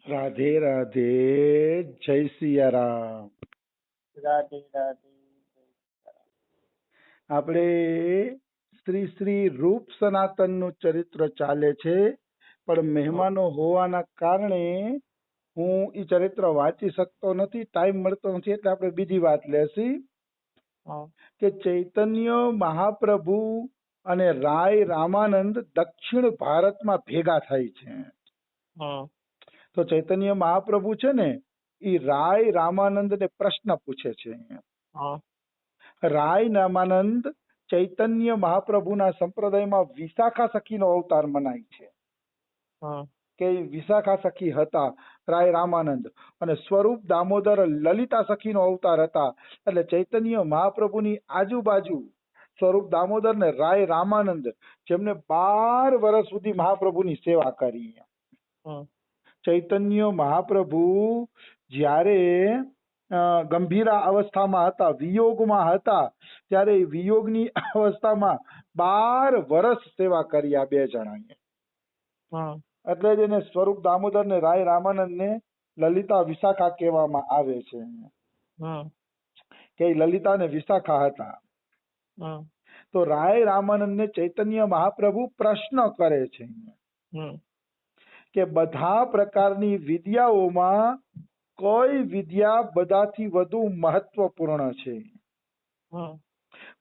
રાધે રાધે, જય સિયારામ. રાધે રાધે. આપણે શ્રી શ્રી રૂપ સનાતનનું ચરિત્ર ચાલે છે, પણ મહેમાનો હોવાના કારણે હું એ ચરિત્ર વાંચી શકતો નથી, ટાઈમ મળતો નથી, એટલે આપણે બીજી વાત લેશી કે ચૈતન્ય મહાપ્રભુ અને રાય રામાનંદ દક્ષિણ ભારતમાં ભેગા થાય છે. તો ચૈતન્ય મહાપ્રભુ છે ને, એ રાય રામાનંદ ને પ્રશ્ન પૂછે છે. રાય રામાનંદ ચૈતન્ય મહાપ્રભુના સંપ્રદાયમાં વિશાખા સખીનો અવતાર મનાય છે કે વિશાખા સખી હતા રાય રામાનંદ, અને સ્વરૂપ દામોદર લલિતા સખીનો અવતાર હતા. એટલે ચૈતન્ય મહાપ્રભુની આજુબાજુ સ્વરૂપ દામોદર ને રાય રામાનંદ, જેમને 12 વર્ષ સુધી મહાપ્રભુની સેવા કરી. ચૈતન્ય મહાપ્રભુ જ્યારે ગંભીરા અવસ્થામાં હતા, વિયોગમાં હતા, ત્યારે વિયોગની અવસ્થામાં 12 વર્ષ સેવા કરી આ બે જણાએ. એટલે જ એને સ્વરૂપ દામોદર ને રાય રામાનંદ ને લલિતા વિશાખા કહેવામાં આવે છે, કે લલિતા ને વિશાખા હતા. તો રાય રામાનંદ ને ચૈતન્ય મહાપ્રભુ પ્રશ્ન કરે છે કે બધા પ્રકારની વિદ્યાઓમાં કઈ વિદ્યા બધાથી વધુ મહત્વપૂર્ણ છે?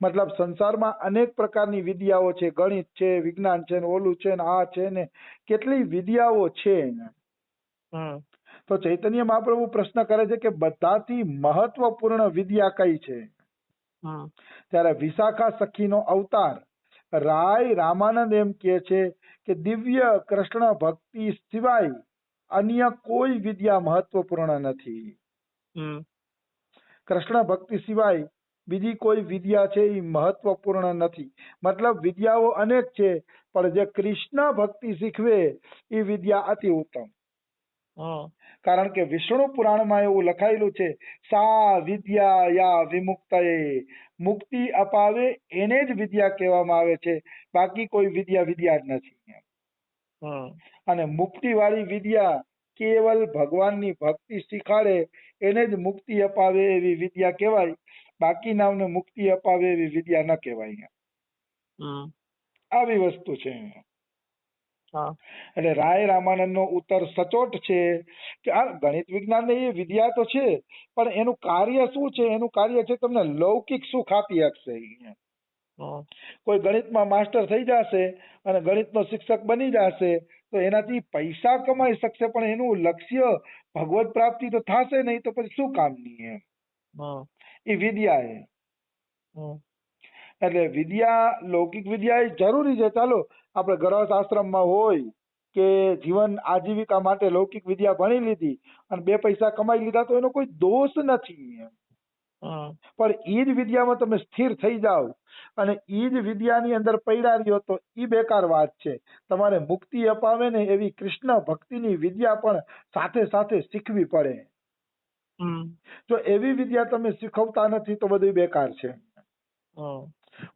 મતલબ સંસારમાં અનેક પ્રકારની વિદ્યાઓ છે, ગણિત છે, વિજ્ઞાન છે, ને ઓલું છે, ને આ છે, ને કેટલી વિદ્યાઓ છે. તો ચૈતન્ય મહાપ્રભુ પ્રશ્ન કરે છે કે બધાથી મહત્વપૂર્ણ વિદ્યા કઈ છે? ત્યારે વિશાખા સખીનો અવતાર રાય રામાનંદ એમ કે છે કે દિવ્ય કૃષ્ણ ભક્તિ સિવાય અન્ય કોઈ વિદ્યા મહત્વપૂર્ણ નથી. કૃષ્ણ ભક્તિ સિવાય બીજી કોઈ વિદ્યા છે એ મહત્વપૂર્ણ નથી. મતલબ વિદ્યાઓ અનેક છે, પણ જે કૃષ્ણ ભક્તિ શીખવે એ વિદ્યા અતિ ઉત્તમ. કારણ કે વિષ્ણુ પુરાણમાં એવું લખાયેલું છે, સા વિદ્યા યા વિમુક્તયે, મુક્તિ અપાવે એને જ વિદ્યા કહેવામાં આવે છે, બાકી કોઈ વિદ્યા વિદ્યા જ નથી. અને મુક્તિ વાળી વિદ્યા કેવલ ભગવાનની ભક્તિ શીખાડે એને જ મુક્તિ અપાવે એવી વિદ્યા કહેવાય, બાકી નામને મુક્તિ અપાવે એવી વિદ્યા ન કહેવાય. આવી વસ્તુ છે. એટલે રાય રામાનંદ નો ઉત્તર સચોટ છે કે આ ગણિત વિજ્ઞાન એ વિદ્યા તો છે, પણ એનું કાર્ય શું છે? એનું કાર્ય છે તમને લૌકિક સુખ આપી શકશે. કોઈ ગણિતમાં માસ્ટર થઈ જશે અને ગણિતનો શિક્ષક બની જશે તો એનાથી પૈસા કમાઈ શકશે, પણ એનું લક્ષ્ય ભગવત પ્રાપ્તિ તો થશે નહીં, તો પછી શું કામની? એ વિદ્યા એટલે વિદ્યા, લૌકિક વિદ્યા એ જરૂરી છે. ચાલો આપણે ગૃહસ્થ આશ્રમમાં હોય કે જીવન આજીવિકા માટે લૌકિક વિદ્યા ભણી લીધી અને 2 પૈસા કમાઈ લીધા તો એનો કોઈ દોષ નથી. પણ એ જ વિદ્યામાં તમે સ્થિર થઈ જાઓ અને એ જ વિદ્યાની અંદર પડ્યા રહ્યો તો એ બેકાર વાત છે. તમારે મુક્તિ અપાવે ને એવી કૃષ્ણ ભક્તિની વિદ્યા પણ સાથે સાથે શીખવી પડે. જો એવી વિદ્યા તમે શીખવતા નથી તો બધું બેકાર છે.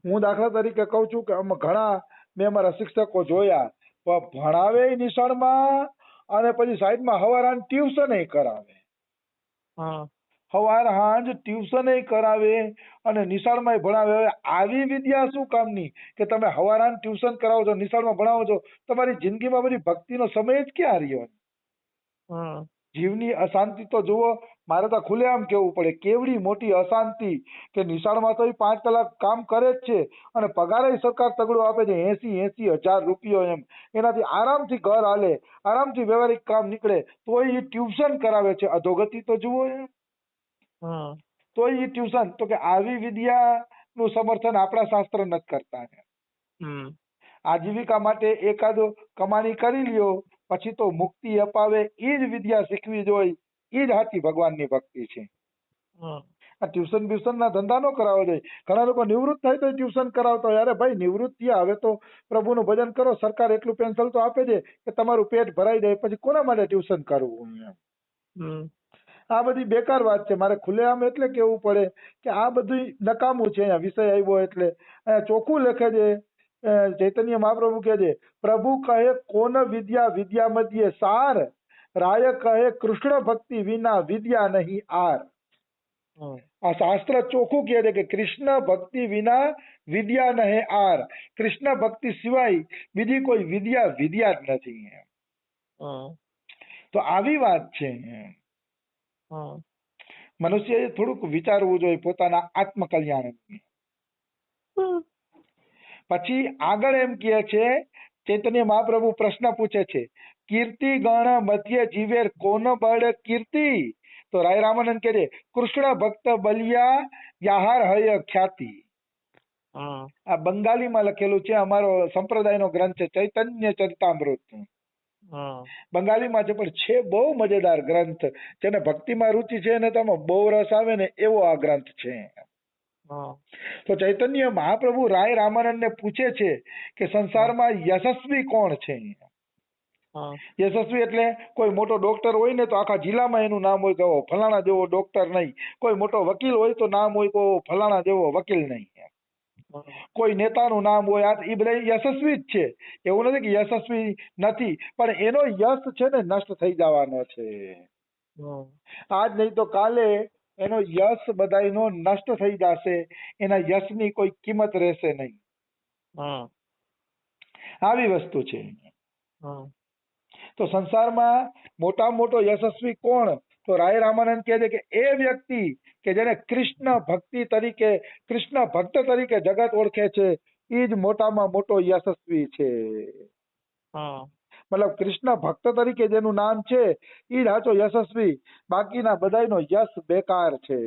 હું દાખલા તરીકે કઉ છું કે ઘણા મેં મારા શિક્ષકો જોયા, ભણાવે નિશાળમાં અને પછી સાઈડમાં હવારાન ટ્યુશન કરાવે. સવાર સાંજ ટ્યુશન કરાવે અને નિશાળમાં ભણાવે. હવે આવી વિદ્યા શું કામની કે તમે સવારાન ટ્યુશન કરાવો છો, નિશાળમાં ભણાવો છો, તમારી જિંદગીમાં બધી ભક્તિનો સમય જ ક્યાં રહ્યો? જીવની અશાંતિ તો જુઓ. મારે તો ખુલ્લેઆમ કેવું પડે, કેવડી મોટી અશાંતિ કે નિશાળમાં તો 5 કલાક કામ કરે જ છે અને પગાર સરકાર તગડો આપે છે, 80,000 રૂપિયો. એનાથી આરામથી ઘર હાલે, આરામથી વ્યવહારિક કામ નીકળે, તોય એ ટ્યુશન કરાવે છે. અધોગતિ તો જુઓ. તોય એ ટ્યુશન, તો કે આવી વિદ્યા નું સમર્થન આપણા શાસ્ત્ર નથી કરતા. આજીવિકા માટે એકાદો કમાણી કરી લ્યો, પછી તો મુક્તિ અપાવે એ જ વિદ્યા શીખવી જોઈએ. એ જ સાચી ભગવાનની ભક્તિ છે. આ ટ્યુશન બ્યુશન ના ધંધા ન કરાવવા જોઈએ. ઘણા લોકો નિવૃત્ત થાય તો ટ્યુશન કરાવતા હોય. અરે ભાઈ, નિવૃત્ત થયા હવે તો પ્રભુનું ભજન કરો, સરકાર એટલું પેન્શન તો આપે છે કે તમારું પેટ ભરાઈ જાય, પછી કોના માટે ટ્યુશન કરવું? આ બધી બેકાર વાત છે. મારે ખુલ્લેઆમ એટલે કેવું પડે કે આ બધું નકામું છે. અહીંયા વિષય આવ્યો એટલે અહીંયા ચોખ્ખું લખે છે, ચૈતન્ય મહાપ્રભુ કહે છે, પ્રભુ કહે કોન વિદ્યા વિદ્યા મધ્ય સાર, રાય કહે કૃષ્ણ ભક્તિ વિના વિદ્યા નહીં આર. હમ આ શાસ્ત્ર ચોખ્ખું કહે છે કે કૃષ્ણ ભક્તિ વિના વિદ્યા નહે આર. કૃષ્ણ ભક્તિ સિવાય બીજી કોઈ વિદ્યા વિદ્યા જ નથી. હમ તો આવી વાત છે. હમ મનુષ્યએ થોડુંક વિચારવું જોઈએ પોતાના આત્મકલ્યાણ. પછી આગળ એમ કહે છે, ચૈતન્ય મહાપ્રભુ પ્રશ્ન પૂછે છે, કીર્તિ ગણ મધ્ય જીવેર કોન બળ કીર્તિ. તો રાય રામાનંદ કહે છે, કૃષ્ણ ભક્ત બલિયા યાહાર હય ખ્યાતિ. હમ આ બંગાળીમાં લખેલું છે, અમારો સંપ્રદાયનો ગ્રંથ છે ચૈતન્ય ચરિતામૃત. હમ બંગાળીમાં છે પણ છે બહુ મજેદાર ગ્રંથ. જેને ભક્તિમાં રુચિ છે ને તેમાં બહુ રસ આવે ને એવો આ ગ્રંથ છે. હમ તો ચૈતન્ય મહાપ્રભુ રાય રામાનંદને પૂછે છે કે સંસારમાં યશસ્વી કોણ છે. હમ યશસ્વી એટલે કોઈ મોટો ડોક્ટર હોય ને તો આખા જિલ્લામાં એનું નામ હોય કે ઓ ફલાણા જેવો ડોક્ટર નહીં. કોઈ મોટો વકીલ હોય તો નામ હોય કે ઓ ફલાણા જેવો વકીલ નહીં. કોઈ નેતાનું નામ હોય, આ એ બધા યશસ્વી જ છે. એવું નથી કે યશસ્વી નથી, પણ એનો યશ છે ને નષ્ટ થઈ જવાનો છે. આજ નહીં તો કાલે એનો યશ બધાયનો નષ્ટ થઈ જશે. એના યશની કોઈ કિંમત રહેશે નહીં. આવી વસ્તુ છે. તો સંસારમાં મોટામાં મોટો યશસ્વી કોણ? તો રાય રામાનંદ કહે છે કે એ વ્યક્તિ કે જેને કૃષ્ણ ભક્તિ તરીકે, કૃષ્ણ ભક્ત તરીકે જગત ઓળખે છે, એ જ મોટામાં મોટો યશસ્વી છે. મતલબ કૃષ્ણ ભક્ત તરીકે જેનું નામ છે એ જ સાચો યશસ્વી. બાકીના બધાયનો યશ બેકાર છે.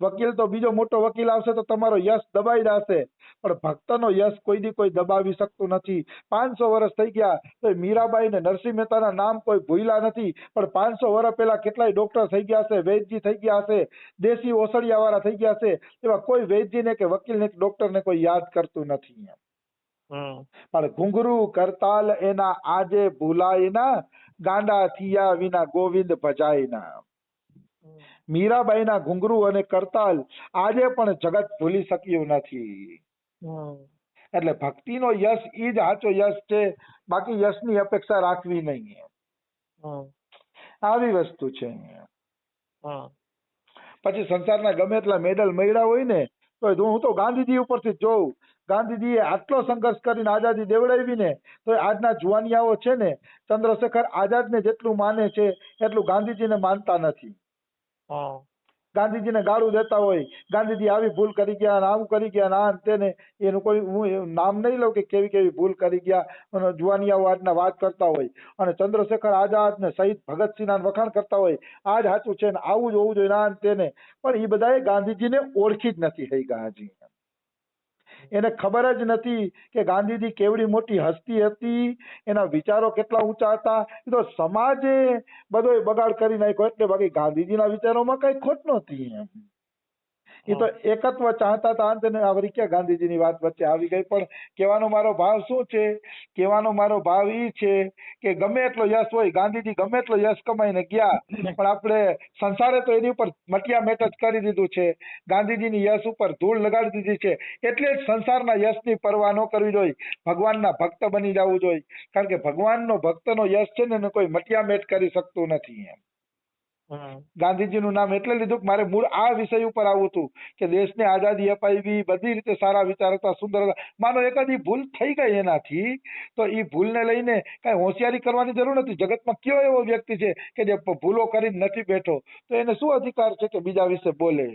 વકીલ તો બીજો મોટો વકીલ આવશે તો તમારો યશ દબાઈ જશે, પણ ભક્તનો યશ કોઈ દી કોઈ દબાવી શકતું નથી. 500 વર્ષ થઈ ગયા તો મીરાબાઈ ને નરસિંહ મહેતાના નામ કોઈ ભૂલ્યા નથી, પણ 500 વર્ષ પહેલા કેટલાય ડોક્ટર થઈ ગયા હશે, વૈદ્યજી થઈ ગયા હશે, દેશી ઓસડિયા વાળા થઈ ગયા હશે, એવા કોઈ વૈદ્યને કે વકીલને કે ડોક્ટરને કોઈ યાદ કરતું નથી. પણ ઘુંઘરું કરતાલ એના આજે ભૂલાય ના, ગાંડા થયા વિના ગોવિંદ ભજાય ના. મીરાબાઈના ઘુંઘરું અને કરતાલ આજે પણ જગત ભૂલી શક્યું નથી. એટલે ભક્તિનો યશ ઈ જ સાચો યશ છે. બાકી યશની અપેક્ષા રાખવી નહીં. આવી વસ્તુ છે. પછી સંસારના ગમે એટલા મેડલ મળ્યા હોય ને તો હું તો ગાંધીજી ઉપરથી જોઉં. ગાંધીજીએ આટલો સંઘર્ષ કરીને આઝાદી દેવડાવી ને તો આજના જુવાનિયાઓ છે ને ચંદ્રશેખર આઝાદને જેટલું માને છે એટલું ગાંધીજીને માનતા નથી. ગાંધીજીને ગાળું દેતા હોય, ગાંધીજી આવી ભૂલ કરી ગયા, આવું કરી ગયા, આ તેને. એનું કોઈ હું નામ નહીં લઉં કે કેવી કેવી ભૂલ કરી ગયા. અને જુવાનિયાઓ આજના વાત કરતા હોય અને ચંદ્રશેખર આઝાદ ને શહીદ ભગતસિંહના વખાણ કરતા હોય, આ જ સાચું છે ને આવું જ હોવું જોઈએ ના તેને. પણ એ બધાએ ગાંધીજીને ઓળખી જ નથી થઈ ગાજી. એને ખબર જ નથી કે ગાંધીજી કેવડી મોટી હસ્તી હતી, એના વિચારો કેટલા ઊંચા હતા. એ તો સમાજે બધો બગાડ કરી નાખ્યો એટલે બાકી ગાંધીજીના વિચારોમાં કઈ ખોટ નહોતી. એ તો એકત્વ ચાહતા હતા. અંતે આવરી ક્યાં ગાંધીજીની વાત વચ્ચે આવી ગઈ. પણ કહેવાનો મારો ભાવ શું છે? કહેવાનો મારો ભાવ એ છે કે ગમે એટલો યશ હોય, ગાંધીજી ગમે એટલો યશ કમાઈને ગયા, પણ આપણે સંસારે તો એની ઉપર મટિયા મેટ જ કરી દીધું છે. ગાંધીજીની યશ ઉપર ધૂળ લગાડી દીધી છે. એટલે જ સંસારના યશની પરવા ન કરવી જોઈએ, ભગવાનના ભક્ત બની જવું જોઈએ. કારણ કે ભગવાનનો ભક્તનો યશ છે ને એને કોઈ મટિયા મેટ કરી શકતું નથી. ગાંધીજીનું નામ એટલે લીધું કે મારે મૂળ આ વિષય ઉપર આવું હતું કે દેશને આઝાદી અપાવી, બધી રીતે સારા વિચાર હતા, સુંદર હતા. માનો એકાદી ભૂલ થઈ ગઈ એનાથી તો એ ભૂલને લઈને કઈ હોશિયારી કરવાની જરૂર નથી. જગતમાં કયો એવો વ્યક્તિ છે કે જે ભૂલો કરીને નથી બેઠો, તો એને શું અધિકાર છે કે બીજા વિશે બોલે?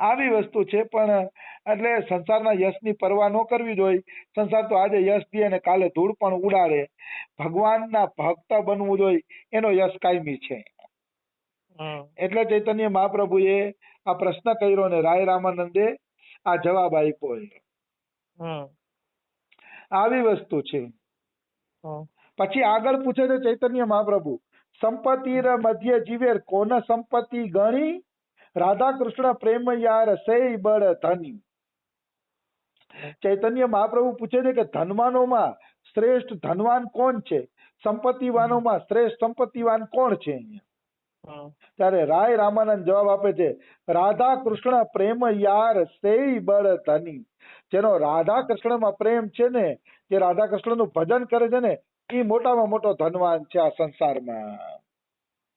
આવી વસ્તુ છે. પણ એટલે સંસારના યશની પરવા ન કરવી જોઈએ. સંસાર તો આજે યશ દે અને કાલે ધૂળ પણ ઉડાડે. ભગવાનના ભક્ત બનવું જોઈએ, એનો યશ કાયમી છે. એટલે ચૈતન્ય મહાપ્રભુએ આ પ્રશ્ન કર્યો ને રાય રામાનંદે આ જવાબ આપ્યો. આવી વસ્તુ છે. પછી આગળ પૂછે છે ચૈતન્ય મહાપ્રભુ, સંપત્તિ મધ્ય જીવેર કોન સંપત્તિ ગણી, રાધા કૃષ્ણ પ્રેમ યાર સૈ બળ ધની. ચૈતન્ય મહાપ્રભુ પૂછે છે કે ધનવાનોમાં શ્રેષ્ઠ ધનવાન કોણ છે? સંપત્તિવાનોમાં શ્રેષ્ઠ સંપત્તિવાન કોણ છે? ત્યારે રાય રામાનંદ જવાબ આપે છે, રાધા કૃષ્ણ પ્રેમ યાર સૈ બળ ધની. જેનો રાધા કૃષ્ણમાં પ્રેમ છે ને, જે રાધા કૃષ્ણનું ભજન કરે છે ને, એ મોટામાં મોટો ધનવાન છે આ સંસારમાં.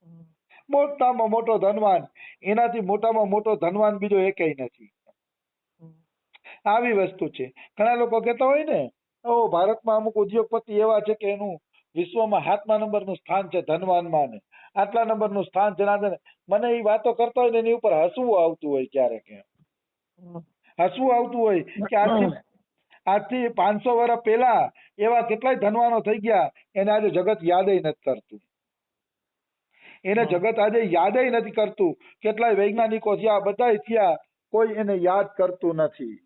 હમ. મોટામાં મોટો ધનવાન, એનાથી મોટામાં મોટો ધનવાન બીજો એકેય નથી. હમ. આવી વસ્તુ છે. ઘણા લોકો કહેતા હોય ને, ઓ ભારતમાં અમુક ઉદ્યોગપતિ એવા છે કે એનું વિશ્વમાં 7મા નંબરનું સ્થાન છે ધનવાનમાં, ને આટલા નંબરનું સ્થાન છે ને. મને એ વાતો કરતા હોય ને એની ઉપર હસવું આવતું હોય ક્યારેક. હમ. હસવું આવતું હોય કે આજથી 500 વર્ષ પહેલા એવા કેટલાય ધનવાનો થઈ ગયા, એને આજે જગત યાદય નથી કરતું. એને જગત આજે યાદય નથી કરતું. કેટલાય વૈજ્ઞાનિકો થયા, બધાય થયા, કોઈ એને યાદ કરતું નથી.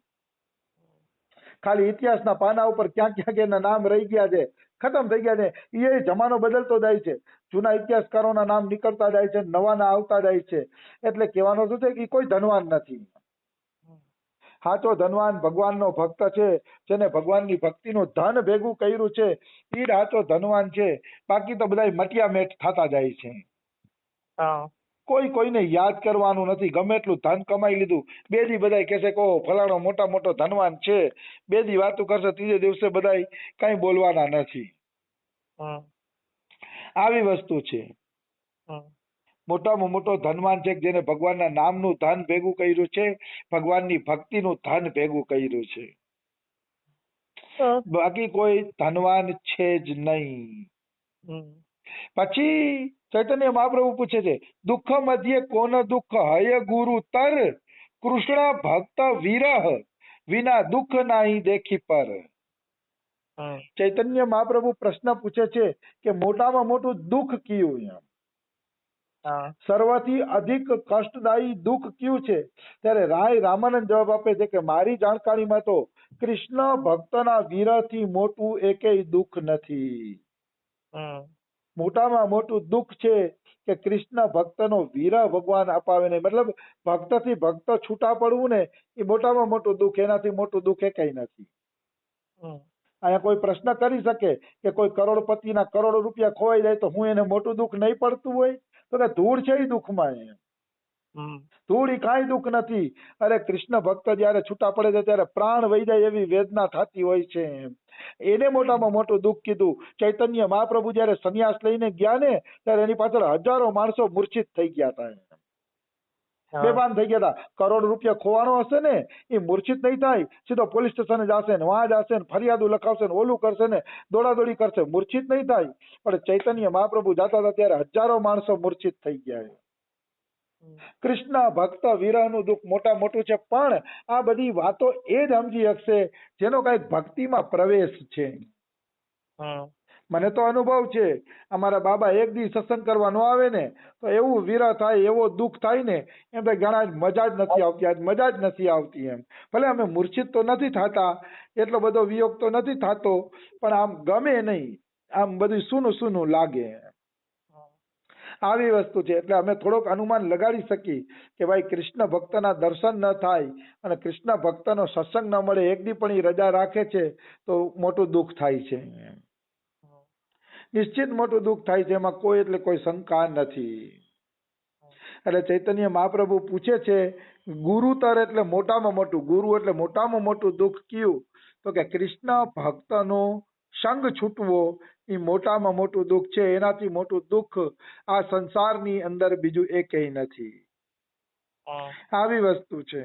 ખાલી ઇતિહાસના પાના ઉપર ક્યાંક ક્યાંક એના નામ રહી ગયા છે, ખતમ થઈ ગયા છે. એ જમાનો બદલતો જાય છે, જૂના ઇતિહાસકારોના નામ નીકળતા જાય છે, નવાના આવતા જાય છે. એટલે કહેવાનો શું છે કે ઈ કોઈ ધનવાન નથી. સાચો ધનવાન ભગવાનનો ભક્ત છે, જેને ભગવાનની ભક્તિનું ધન ભેગું કર્યું છે, એ જ સાચો ધનવાન છે. બાકી તો બધા મટિયા મેટ થતા જાય છે. હા. કોઈ કોઈને યાદ કરવાનું નથી. ગમે એટલું ધન કમાઈ લીધું, બે દી બધા કહેશે કે ઓહ ફલાણો મોટો ધનવાન છે, બે દી વાતું કરશે, ત્રીજે દિવસે બધા કઈ બોલવાના નથી. હમ. આવી વસ્તુ છે. હમ. મોટામાં મોટો ધનવાન છે જેને ભગવાનના નામનું ધન ભેગું કર્યું છે, ભગવાનની ભક્તિનું ધન ભેગું કર્યું છે. બાકી કોઈ ધનવાન છે જ નહીં. હમ. પછી ચૈતન્ય મહાપ્રભુ પૂછે છે, દુઃખ મધ્યે કોન દુઃખ હય ગુરુ તર, કૃષ્ણ ભક્ત વિરહ વિના દુઃખ નાહી દેખી પર. હમ. ચૈતન્ય મહાપ્રભુ પ્રશ્ન પૂછે છે કે મોટામાં મોટું દુઃખ કયું? એમ હા. સર્વથી અધિક કષ્ટદાયી દુઃખ કયું છે? ત્યારે રાય રામાનંદ જવાબ આપે છે કે મારી જાણકારીમાં તો કૃષ્ણ ભક્તના વિરહથી મોટું એકેય દુઃખ નથી. હમ. મોટામાં મોટું દુઃખ છે કે કૃષ્ણ ભક્તનો વિરહ ભગવાન અપાવે નહીં. મતલબ ભક્તથી ભક્ત છૂટા પડવું ને એ મોટામાં મોટું દુઃખ, એનાથી મોટું દુઃખ એ કઈ નથી. હમ. અહીંયા કોઈ પ્રશ્ન કરી શકે કે કોઈ કરોડપતિના કરોડો રૂપિયા ખોવાઈ જાય તો હું એને મોટું દુઃખ નહીં પડતું હોય? તો કે ધૂળ છે એ દુઃખમાં. હમ. ધૂળ એ કાંઈ દુઃખ નથી. અરે કૃષ્ણ ભક્ત જયારે છૂટા પડે છે ત્યારે પ્રાણ વહી જાય એવી વેદના થતી હોય છે. એને મોટામાં મોટું દુઃખ કીધું. ચૈતન્ય મહાપ્રભુ જયારે સંન્યાસ લઈને ગયા ને ત્યારે એની પાછળ હજારો માણસો મૂર્છિત થઈ ગયા હતા, બેભાન થઈ ગયા હતા. કરોડ રૂપિયા ખોવાનો હશે ને એ મૂર્છિત નહીં થાય, સીધો પોલીસ સ્ટેશન જશે ને વહાં જશે ને ફરિયાદો લખાવશે ને ઓલું કરશે ને દોડાદોડી કરશે, મૂર્છિત નહીં થાય. પણ ચૈતન્ય મહાપ્રભુ જતા હતા ત્યારે હજારો માણસો મૂર્છિત થઈ ગયા. કૃષ્ણ ભક્ત વિરહનું દુઃખ મોટા મોટું છે. પણ આ બધી વાતો એ જ સમજી શકશે જેનો કઈક ભક્તિમાં પ્રવેશ છે. મને તો અનુભવ છે, અમારા બાબા એક દી સત્સંગ કરવા ન આવે ને તો એવું વિરહ થાય, એવો દુઃખ થાય ને એમ તો ઘણા મજા જ નથી આવતી, આજ મજા જ નથી આવતી. એમ ભલે અમે મૂર્છિત તો નથી થતા, એટલો બધો વિયોગ તો નથી થતો, પણ આમ ગમે નહીં, આમ બધું સૂનું સૂનું લાગે. આવી વસ્તુ છે. એટલે અમે થોડોક અનુમાન લગાડી શકીએ કે ભાઈ કૃષ્ણ ભક્તના દર્શન ન થાય અને કૃષ્ણ ભક્તનો સત્સંગ ન મળે, એક દી પણ એ રજા રાખે છે તો મોટું દુઃખ થાય છે. નિશ્ચિત મોટું દુઃખ થાય છે, એમાં કોઈ એટલે કોઈ શંકા નથી. એટલે ચૈતન્ય મહાપ્રભુ પૂછે છે ગુરુતર એટલે મોટામાં મોટું, ગુરુ એટલે મોટામાં મોટું દુઃખ કયું? તો કે કૃષ્ણ ભક્તનો સંગ છૂટવો એ મોટામાં મોટું દુઃખ છે. એનાથી મોટું દુઃખ આ સંસારની અંદર બીજું એકેય નથી. આવી વસ્તુ છે.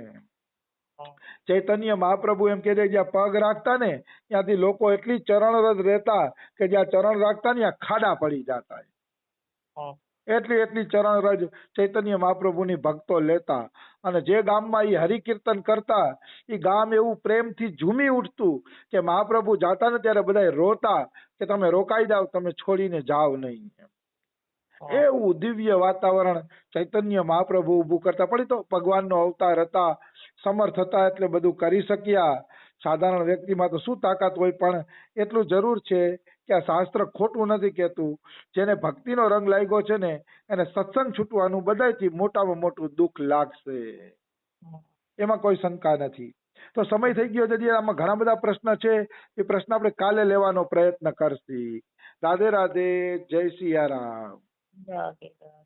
ચૈતન્ય મહાપ્રભુ એમ કહે છે જ્યાં પગ રાખતા ને ત્યાંથી લોકો એટલી ચરણરજ રહેતા કે જ્યાં ચરણ રાખતા ને ત્યાં ખાડા પડી જતા. એટલી ચરણરજ ચૈતન્ય મહાપ્રભુની ભક્તો લેતા. અને જે ગામમાં એ હરિકીર્તન કરતા એ ગામ એવું પ્રેમથી ઝૂમી ઉઠતું કે મહાપ્રભુ જાતા ને ત્યારે બધા રોતા કે તમે રોકાઈ જાવ, તમે છોડીને જાવ નહીં. એવું દિવ્ય વાતાવરણ ચૈતન્ય મહાપ્રભુ ઊભું કરતા. પણ તો ભગવાનનો અવતાર હતા, સમર્થ હતા એટલે બધું કરી શક્યા. સાધારણ વ્યક્તિમાં તો શું તાકાત હોય. પણ એટલું જરૂર છે કે આ શાસ્ત્ર ખોટું નથી કહેતું. જેને ભક્તિનો રંગ લાગ્યો છે ને એને સત્સંગ છૂટવાનું બધાયથી મોટામાં મોટું દુઃખ લાગશે, એમાં કોઈ શંકા નથી. તો સમય થઈ ગયો છે, આમાં ઘણા બધા પ્રશ્ન છે, એ પ્રશ્ન આપણે કાલે લેવાનો પ્રયત્ન કરશી. રાધે રાધે, જય સિયારામ. રાધે રાધે.